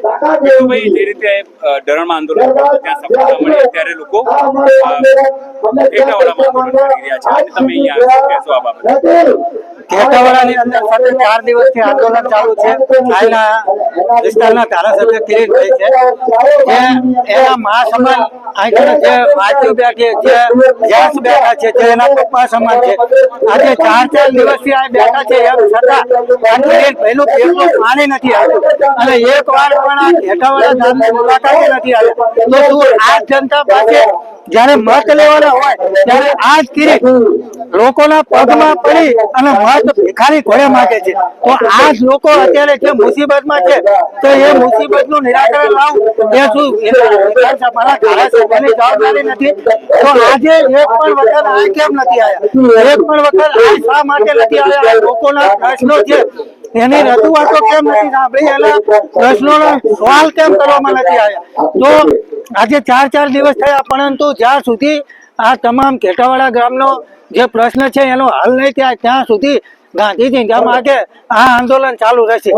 ભાઈ જે રીતે ધરણમાં આંદોલન કર્યું ત્યાં સફળતા મળી ત્યારે લોકો ટેટાવાડામાં આંદોલન કરી રહ્યા છે અને તમે અહીંયા શું કહેશો આ બાબતે? ટેટાવાડાની અંદર સતત 4 દિવસથી આંદોલન ચાલુ છે. અહીંના વિસ્તારના ધારાસભ્ય કિરીટભાઈ છે જે એના મહાસમાન અહીં જે માજી બેઠી જે જેન્ટ્સ બેઠા છે જે એના પપ્પા સમાન છે. આજે 4 દિવસથી આ બેઠા છે એમ છતાં કિરીટભાઈનું પેટનું પાણી નથી આવ્યું અને એક વાર પણ આ ટેટાવાડા ગામની મુલાકાતે નથી આવ્યા. તો શું આ જનતા પાસે જયારે મત લેવાના હોય ત્યારે આ જ કિરીટ લોકોના પગમાં પડી અને મત ભિખારી ઘોડે માંગે છે. તો આ જ લોકો અત્યારે જે મુસીબતમાં છે તો એ મુસીબતનું નિરાકરણ લાવવું એ શું વિધાનસભાના ધારાસભ્યની જવાબદારી નથી? તો આજે એક પણ વખત આ કેમ નથી આવ્યા? એક પણ વખત આ શા માટે નથી આવ્યા? આ લોકોના પ્રશ્નો છે એની રજૂઆતો કેમ નથી સાંભળી? એના પ્રશ્નોનો સવાલ કેમ કરવામાં નથી આવ્યા? તો આજે 4 દિવસ થયા પરંતુ જ્યાં સુધી આ તમામ ટેટાવાડા ગામનો જે પ્રશ્ન છે એનો હલ નહીં થાય ત્યાં સુધી ગાંધીજી જેમ આજે આ આંદોલન ચાલુ રહેશે.